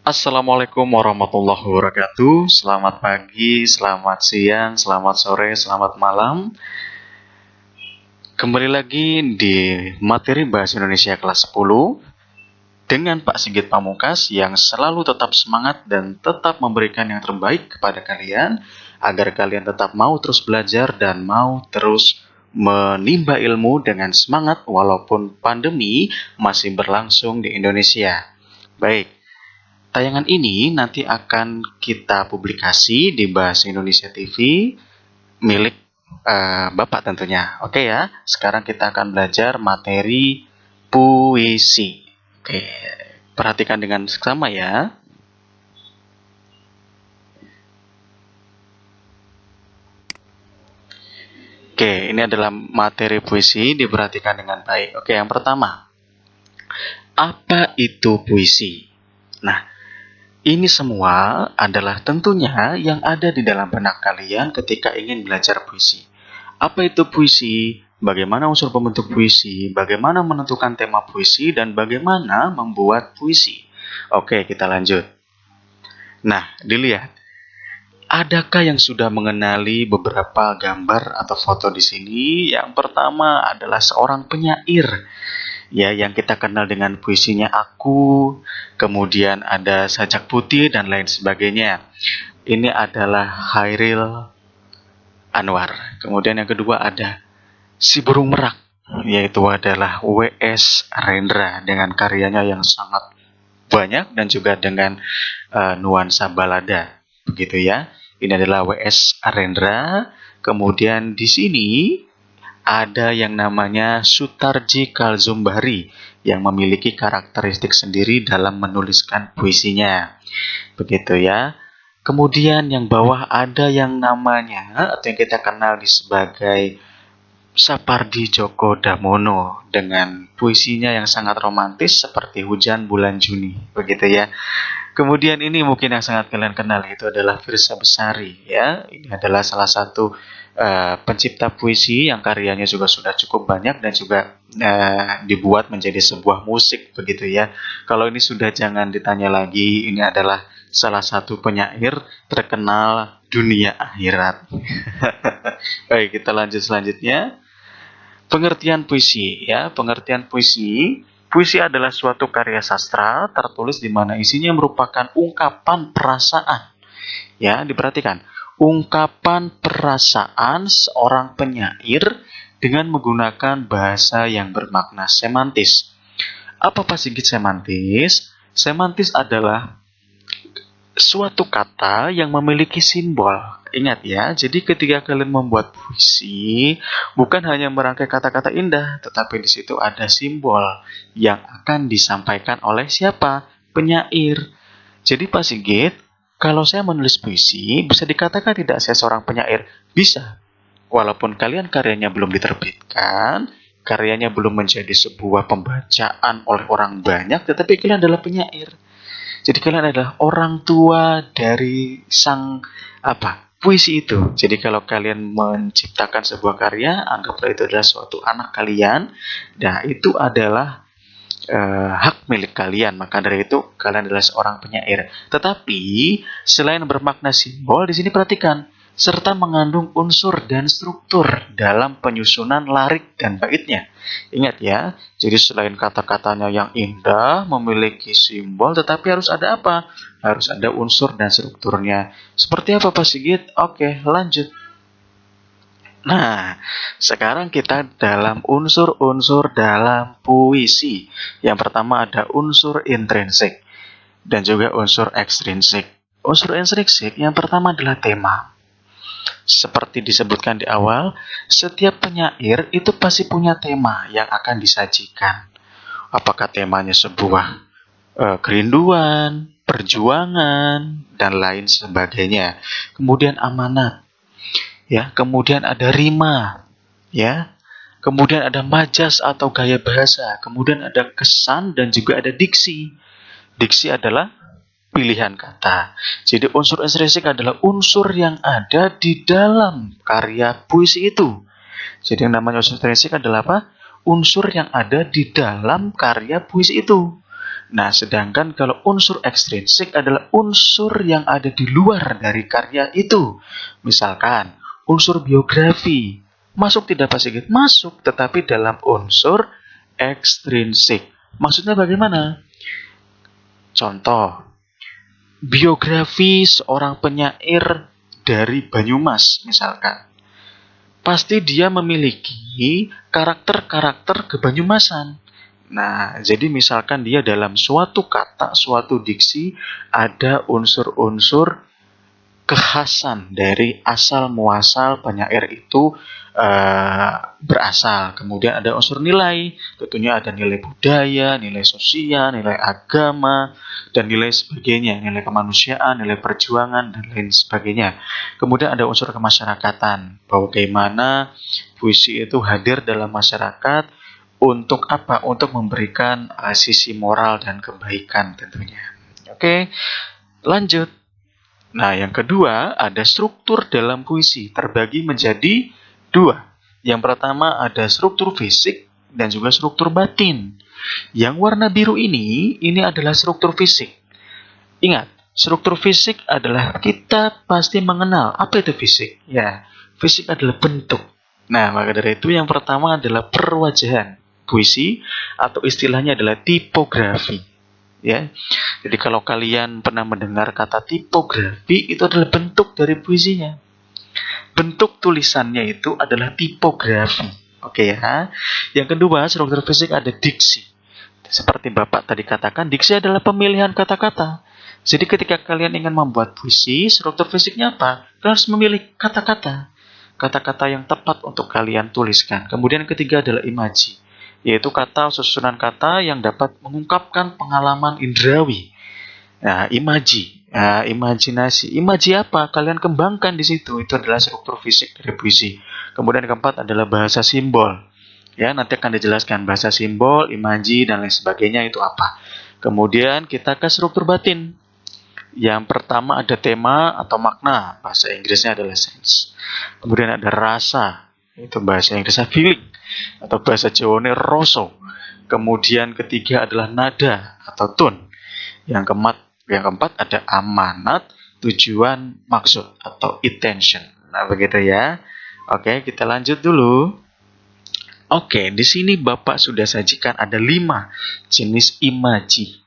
Assalamualaikum warahmatullahi wabarakatuh. Selamat pagi, selamat siang, selamat sore, selamat malam. Kembali lagi di materi Bahasa Indonesia kelas 10 dengan Pak Sigit Pamungkas yang selalu tetap semangat dan tetap memberikan yang terbaik kepada kalian agar kalian tetap mau terus belajar dan mau terus menimba ilmu dengan semangat walaupun pandemi masih berlangsung di Indonesia. Baik, tayangan ini nanti akan kita publikasi di Bahasa Indonesia TV milik Bapak tentunya. Oke ya, sekarang kita akan belajar materi puisi. Oke, perhatikan dengan seksama ya. Oke, ini adalah materi puisi, diperhatikan dengan baik. Oke, yang pertama, apa itu puisi? Nah, ini semua adalah tentunya yang ada di dalam benak kalian ketika ingin belajar puisi. Apa itu puisi? Bagaimana unsur pembentuk puisi? Bagaimana menentukan tema puisi? Dan bagaimana membuat puisi? Oke, kita lanjut. Nah, dilihat. Adakah yang sudah mengenali beberapa gambar atau foto di sini? Yang pertama adalah seorang penyair, ya, yang kita kenal dengan puisinya Aku, kemudian ada Sajak Putih dan lain sebagainya. Ini adalah Hairil Anwar. Kemudian yang kedua ada Si Burung Merak, yaitu adalah W.S. Rendra dengan karyanya yang sangat banyak dan juga dengan nuansa balada, begitu ya. Ini adalah W.S. Rendra. Kemudian di sini ada yang namanya Sutarji Kalzumbari yang memiliki karakteristik sendiri dalam menuliskan puisinya. Begitu ya. Kemudian yang bawah ada yang namanya atau yang kita kenal sebagai Sapardi Djoko Damono dengan puisinya yang sangat romantis seperti Hujan Bulan Juni. Begitu ya. Kemudian ini mungkin yang sangat kalian kenal itu adalah Firsa Besari ya. Ini adalah salah satu pencipta puisi yang karyanya juga sudah cukup banyak dan juga dibuat menjadi sebuah musik begitu ya. Kalau ini sudah jangan ditanya lagi, ini adalah salah satu penyair terkenal dunia akhirat. Baik, kita lanjut selanjutnya. Pengertian puisi ya, pengertian puisi. Puisi adalah suatu karya sastra tertulis di mana isinya merupakan ungkapan perasaan. Ya, diperhatikan. Ungkapan perasaan seorang penyair dengan menggunakan bahasa yang bermakna semantis. Apa Pak Sigit semantis? Semantis adalah suatu kata yang memiliki simbol. Ingat ya, jadi ketika kalian membuat puisi, bukan hanya merangkai kata-kata indah, tetapi di situ ada simbol yang akan disampaikan oleh siapa? Penyair. Jadi Pak Sigit, kalau saya menulis puisi, bisa dikatakan tidak saya seorang penyair? Bisa. Walaupun kalian karyanya belum diterbitkan, karyanya belum menjadi sebuah pembacaan oleh orang banyak, tetapi kalian adalah penyair. Jadi kalian adalah orang tua dari sang puisi itu. Jadi kalau kalian menciptakan sebuah karya, anggaplah itu adalah suatu anak kalian. Nah, itu adalah hak milik kalian. Maka dari itu kalian adalah seorang penyair. Tetapi selain bermakna simbol, di sini perhatikan serta mengandung unsur dan struktur dalam penyusunan lirik dan baitnya. Ingat ya, jadi selain kata-katanya yang indah, memiliki simbol, tetapi harus ada apa? Harus ada unsur dan strukturnya. Seperti apa Pak Sigit? Oke, lanjut. Nah, sekarang kita dalam unsur-unsur dalam puisi. Yang pertama ada unsur intrinsik dan juga unsur ekstrinsik. Unsur intrinsik yang pertama adalah tema. Seperti disebutkan di awal, setiap penyair itu pasti punya tema yang akan disajikan. Apakah temanya sebuah kerinduan, perjuangan, dan lain sebagainya. Kemudian amanat, ya. Kemudian ada rima, ya. Kemudian ada majas atau gaya bahasa. Kemudian ada kesan dan juga ada diksi. Diksi adalah pilihan kata. Jadi unsur intrinsik adalah unsur yang ada di dalam karya puisi itu. Jadi yang namanya unsur intrinsik adalah apa? Unsur yang ada di dalam karya puisi itu. Nah, sedangkan kalau unsur ekstrinsik adalah unsur yang ada di luar dari karya itu. Misalkan, unsur biografi. Masuk tidak Pak Sigit? Masuk, tetapi dalam unsur ekstrinsik. Maksudnya bagaimana? Contoh, biografi seorang penyair dari Banyumas, misalkan. Pasti dia memiliki karakter-karakter kebanyumasan. Nah, jadi misalkan dia dalam suatu kata, suatu diksi, ada unsur-unsur kekhasan dari asal muasal penyair itu berasal. Kemudian ada unsur nilai, tentunya ada nilai budaya, nilai sosial, nilai agama, dan nilai sebagainya, nilai kemanusiaan, nilai perjuangan, dan lain sebagainya. Kemudian ada unsur kemasyarakatan, bagaimana puisi itu hadir dalam masyarakat untuk apa? Untuk memberikan sisi moral dan kebaikan tentunya. Oke, lanjut. Nah, yang kedua, ada struktur dalam puisi, terbagi menjadi dua. Yang pertama ada struktur fisik dan juga struktur batin. Yang warna biru ini adalah struktur fisik. Ingat, struktur fisik adalah kita pasti mengenal apa itu fisik. Ya, fisik adalah bentuk. Nah, maka dari itu yang pertama adalah perwajahan puisi atau istilahnya adalah tipografi. Ya, jadi kalau kalian pernah mendengar kata tipografi, itu adalah bentuk dari puisinya. Bentuk tulisannya itu adalah tipografi. Oke ya. Yang kedua, struktur fisik ada diksi. Seperti Bapak tadi katakan, diksi adalah pemilihan kata-kata. Jadi ketika kalian ingin membuat puisi, struktur fisiknya apa? Kalian harus memilih kata-kata. Kata-kata yang tepat untuk kalian tuliskan. Kemudian yang ketiga adalah imaji, yaitu kata susunan kata yang dapat mengungkapkan pengalaman indrawi. Nah, imaji, imajinasi. Imaji apa? Kalian kembangkan di situ. Itu adalah struktur fisik dari puisi. Kemudian yang keempat adalah bahasa simbol. Ya, nanti akan dijelaskan bahasa simbol, imaji, dan lain sebagainya itu apa. Kemudian kita ke struktur batin. Yang pertama ada tema atau makna. Bahasa Inggrisnya adalah sense. Kemudian ada rasa. Itu bahasa Inggrisnya feeling. Atau bahasa Jawanya rasa. Kemudian ketiga adalah nada atau tone. Yang keempat ada amanat, tujuan, maksud atau intention. Nah, begitu ya. Oke, kita lanjut dulu. Oke, di sini Bapak sudah sajikan ada 5 jenis imaji.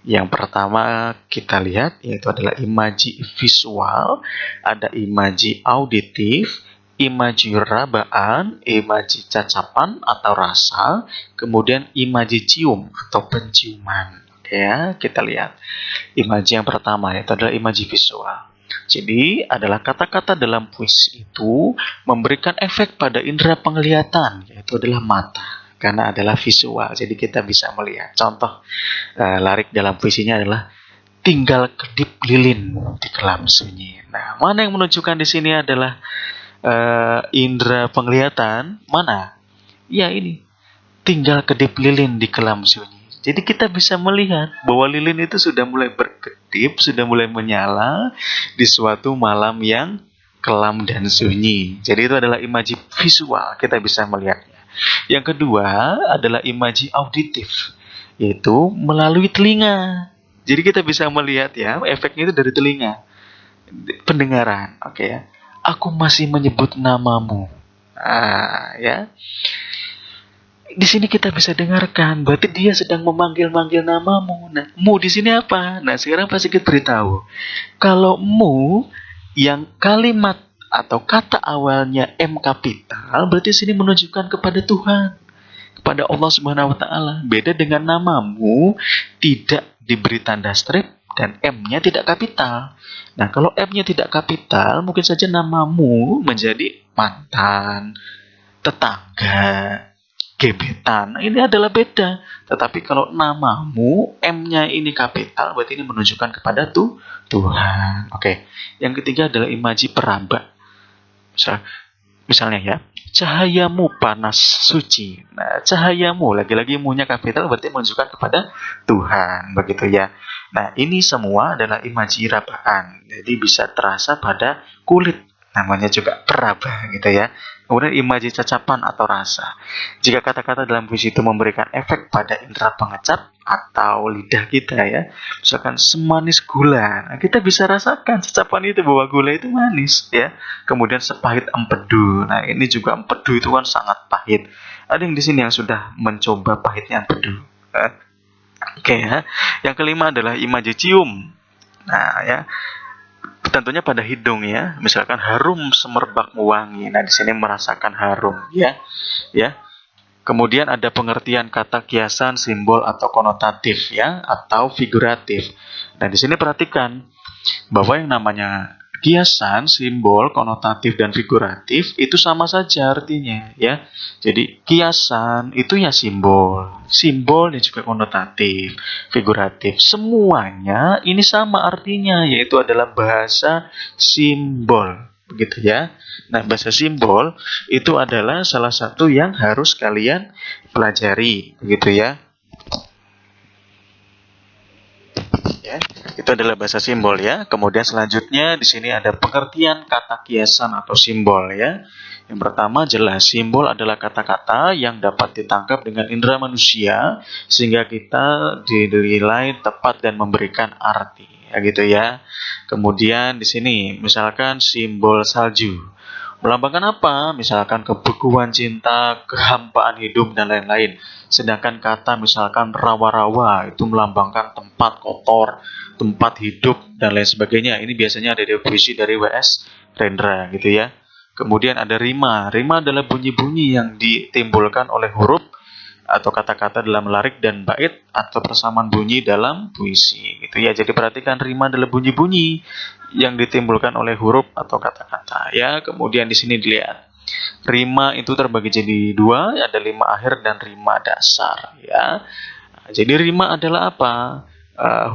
Yang pertama kita lihat yaitu adalah imaji visual, ada imaji auditif, imaji rabaan, imaji cacapan atau rasa, kemudian imaji cium atau penciuman. Oke ya, kita lihat. Imaji yang pertama yaitu adalah imaji visual. Jadi adalah kata-kata dalam puisi itu memberikan efek pada indera penglihatan, yaitu adalah mata, karena adalah visual. Jadi kita bisa melihat. Contoh lirik dalam puisinya adalah tinggal kedip lilin di kelam sunyi. Nah, mana yang menunjukkan di sini adalah indera penglihatan? Mana? Ya ini, tinggal kedip lilin di kelam sunyi. Jadi kita bisa melihat bahwa lilin itu sudah mulai berkedip, sudah mulai menyala di suatu malam yang kelam dan sunyi. Jadi itu adalah imaji visual, kita bisa melihatnya. Yang kedua adalah imaji auditif, yaitu melalui telinga. Jadi kita bisa melihat ya, efeknya itu dari telinga. Pendengaran, oke ya. Aku masih menyebut namamu. Ya. Di sini kita bisa dengarkan, berarti dia sedang memanggil-manggil namamu. Nah, mu di sini apa? Nah, sekarang Pak Sigit beritahu. Kalau mu yang kalimat atau kata awalnya M kapital, berarti sini menunjukkan kepada Tuhan, kepada Allah Subhanahu wa taala. Beda dengan namamu tidak diberi tanda strip dan M-nya tidak kapital. Nah, kalau M-nya tidak kapital, mungkin saja namamu menjadi mantan, tetangga, gebetan. Nah, ini adalah beda. Tetapi kalau namamu M-nya ini kapital, berarti ini menunjukkan kepada Tuhan. Oke. Yang ketiga adalah imaji peraba. Misalnya ya, cahayamu panas suci. Nah, cahayamu lagi-lagi mu-nya kapital berarti menunjukkan kepada Tuhan, begitu ya. Nah, ini semua adalah imaji rabaan. Jadi bisa terasa pada kulit. namanya juga peraba gitu ya. Kemudian imaji cacapan atau rasa. Jika kata-kata dalam puisi itu memberikan efek pada indera pengecap atau lidah kita ya, misalkan semanis gula, nah, kita bisa rasakan cacapan itu bahwa gula itu manis ya. Kemudian sepahit empedu, nah ini juga empedu itu kan sangat pahit. Ada yang di sini yang sudah mencoba pahitnya empedu. Oke ya. Yang kelima adalah imaji cium. Nah ya, tentunya pada hidung ya, misalkan harum semerbak wangi. Nah di sini merasakan harum ya, ya. Kemudian ada pengertian kata kiasan, simbol atau konotatif ya, atau figuratif. Nah di sini perhatikan bahwa yang namanya kiasan, simbol, konotatif, dan figuratif itu sama saja artinya ya. Jadi kiasan itu ya simbol, simbol dan juga konotatif, figuratif. Semuanya ini sama artinya, yaitu adalah bahasa simbol. Begitu ya. Nah, bahasa simbol itu adalah salah satu yang harus kalian pelajari, begitu ya. Ya, itu adalah bahasa simbol ya. Kemudian selanjutnya di sini ada pengertian kata kiasan atau simbol ya. Yang pertama jelas, simbol adalah kata-kata yang dapat ditangkap dengan indera manusia sehingga kita dinilai tepat dan memberikan arti. Ya gitu ya. Kemudian di sini misalkan simbol salju. Melambangkan apa? Misalkan kebeguan cinta, kehampaan hidup, dan lain-lain. Sedangkan kata misalkan rawa-rawa itu melambangkan tempat kotor, tempat hidup, dan lain sebagainya. Ini biasanya ada di puisi dari W.S. Rendra gitu ya. Kemudian ada rima. Rima adalah bunyi-bunyi yang ditimbulkan oleh huruf atau kata-kata dalam larik dan bait atau persamaan bunyi dalam puisi gitu ya. Jadi perhatikan, rima adalah bunyi-bunyi yang ditimbulkan oleh huruf atau kata-kata ya. Kemudian di sini dilihat rima itu terbagi jadi dua, ada rima akhir dan rima dasar ya. Jadi rima adalah apa?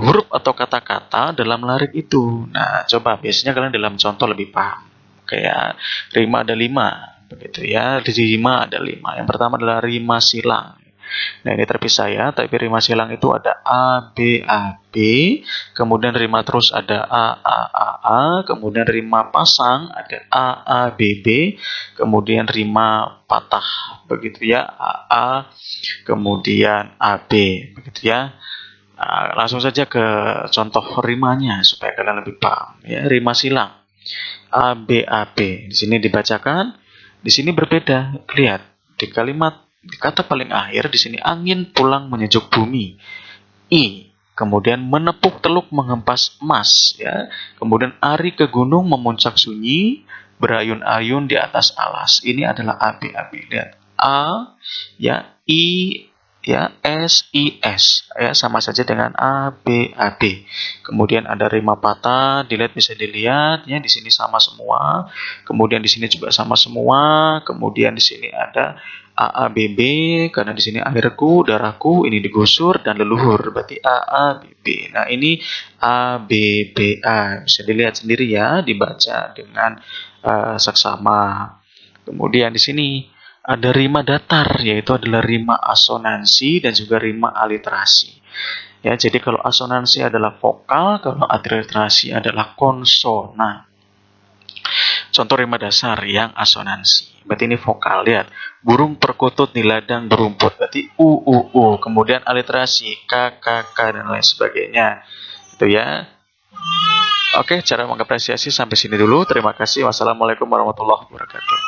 Huruf atau kata-kata dalam larik itu. Nah coba biasanya kalian dalam contoh lebih paham. Kayak rima ada 5 begitu ya. Di rima ada 5. Yang pertama adalah rima silang. Nah ini terpisah ya, tapi rima silang itu ada A, B, A, B, kemudian rima terus ada A, A, A, A, kemudian rima pasang ada A, A, B, B, kemudian rima patah, begitu ya, A, A, kemudian A, B, begitu ya. Nah, langsung saja ke contoh rimanya supaya kalian lebih paham ya. Rima silang A, B, A, B, di sini dibacakan, di sini berbeda, lihat di kalimat. Di kata paling akhir di sini angin pulang menyejuk bumi. I. Kemudian menepuk teluk menghempas emas ya. Kemudian ari ke gunung memuncak sunyi, berayun-ayun di atas alas. Ini adalah A B A B. Lihat. A ya, I ya, S I S ya, sama saja dengan A B A B. Kemudian ada rima patah, bisa dilihat ya, di sini sama semua. Kemudian di sini juga sama semua. Kemudian di sini ada A A B B, karena di sini airku, darahku, ini digusur dan leluhur, berarti A A B B. Nah ini A B B A, bisa dilihat sendiri ya, dibaca dengan seksama. Kemudian di sini ada rima datar, yaitu adalah rima asonansi dan juga rima aliterasi. Ya, jadi kalau asonansi adalah vokal, kalau aliterasi adalah konsonan. Contoh rima dasar yang asonansi, berarti ini vokal. Lihat, burung perkutut di ladang berumput, berarti u u u. Kemudian aliterasi k k k dan lain sebagainya. Itu ya. Oke, cara mengapresiasi sampai sini dulu. Terima kasih. Wassalamualaikum warahmatullahi wabarakatuh.